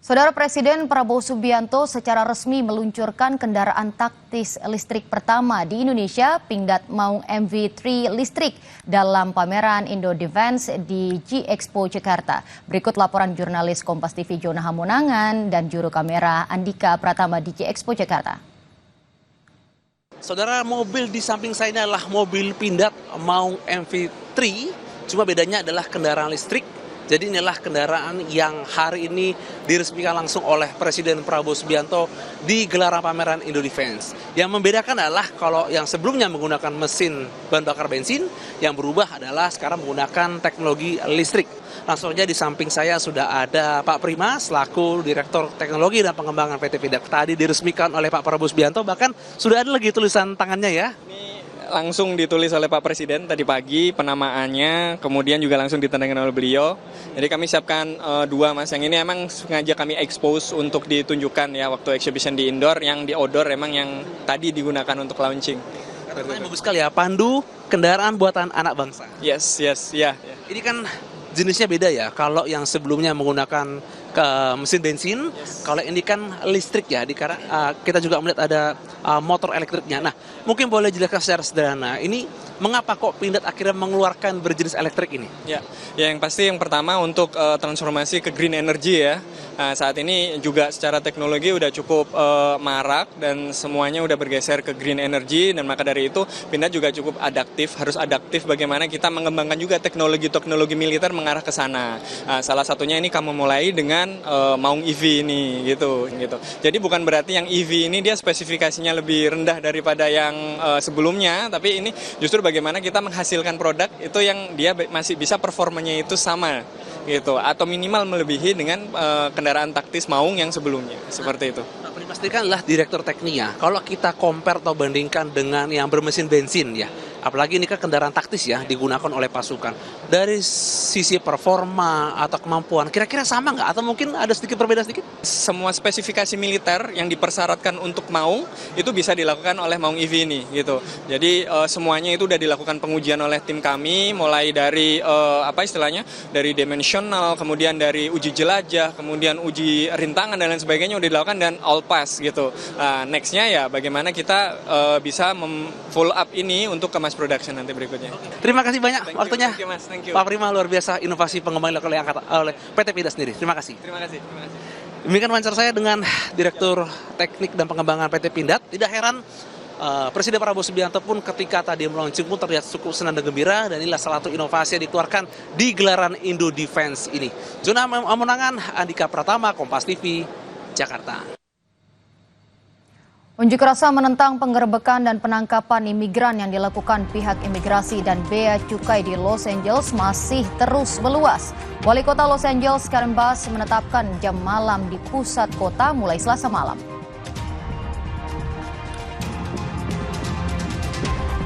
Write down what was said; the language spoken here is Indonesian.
Saudara Presiden Prabowo Subianto secara resmi meluncurkan kendaraan taktis listrik pertama di Indonesia, Pindad Maung MV3 listrik dalam pameran Indo Defense di G-Expo Jakarta. Berikut laporan jurnalis Kompas TV Jona Hamonangan dan juru kamera Andika Pratama di G-Expo Jakarta. Saudara, mobil di samping saya ini adalah mobil Pindad Maung MV3, cuma bedanya adalah kendaraan listrik. Jadi inilah kendaraan yang hari ini diresmikan langsung oleh Presiden Prabowo Subianto di gelaran pameran Indo Defense. Yang membedakan adalah kalau yang sebelumnya menggunakan mesin bahan bakar bensin, yang berubah adalah sekarang menggunakan teknologi listrik. Langsung saja di samping saya sudah ada Pak Prima selaku Direktur Teknologi dan Pengembangan PT Pindad. Tadi diresmikan oleh Pak Prabowo Subianto, bahkan sudah ada lagi tulisan tangannya ya. Langsung ditulis oleh Pak Presiden tadi pagi penamaannya, kemudian juga langsung ditandangkan oleh beliau. Jadi kami siapkan dua mas, yang ini emang sengaja kami expose untuk ditunjukkan ya waktu exhibition di indoor, yang di outdoor emang yang tadi digunakan untuk launching. Katanya bagus sekali ya, pandu kendaraan buatan anak bangsa. Yes, ya. Ini kan jenisnya beda ya, kalau yang sebelumnya menggunakan mesin bensin, kalau ini kan listrik ya, karena kita juga melihat ada motor elektriknya. Nah, mungkin boleh jelaskan secara sederhana, ini mengapa kok Pindad akhirnya mengeluarkan berjenis elektrik ini? Ya, yang pasti yang pertama untuk transformasi ke green energy ya. Nah, saat ini juga secara teknologi udah cukup marak dan semuanya udah bergeser ke green energy, dan maka dari itu Pindad juga cukup adaptif, harus adaptif bagaimana kita mengembangkan juga teknologi militer mengarah ke sana. Nah, salah satunya ini kami mulai dengan Maung EV ini gitu. Jadi bukan berarti yang EV ini dia spesifikasinya lebih rendah daripada yang sebelumnya, tapi ini justru bagaimana kita menghasilkan produk itu yang dia masih bisa performanya itu sama gitu, atau minimal melebihi dengan kendaraan taktis Maung yang sebelumnya, seperti itu. Pak Prima sendiri kan adalah Direktur Tekniknya. Kalau kita compare atau bandingkan dengan yang bermesin bensin ya, apalagi ini kan kendaraan taktis ya, digunakan oleh pasukan. Dari sisi performa atau kemampuan, kira-kira sama nggak? Atau mungkin ada sedikit berbeda sedikit? Semua spesifikasi militer yang dipersyaratkan untuk Maung, itu bisa dilakukan oleh Maung EV ini gitu. Jadi semuanya itu sudah dilakukan pengujian oleh tim kami, mulai dari dari dimensional, kemudian dari uji jelajah, kemudian uji rintangan dan lain sebagainya sudah dilakukan dan all pass gitu. Nextnya ya bagaimana kita bisa follow up ini untuk ke mass production nanti berikutnya. Terima kasih banyak waktunya. Thank you. Pak Prima, luar biasa inovasi pengembangan oleh PT Pindad sendiri. Terima kasih. Terima kasih. Demikian wawancara saya dengan Direktur Teknik dan Pengembangan PT Pindad. Tidak heran Presiden Prabowo Subianto pun ketika tadi meluncur pun terlihat cukup senang dan gembira, dan inilah salah satu inovasi yang dikeluarkan di gelaran Indo Defense ini. Jona Hamonangan, Andika Pratama, Kompas TV, Jakarta. Unjuk rasa menentang penggerbekan dan penangkapan imigran yang dilakukan pihak imigrasi dan bea cukai di Los Angeles masih terus meluas. Wali Kota Los Angeles Karen Bass menetapkan jam malam di pusat kota mulai Selasa malam.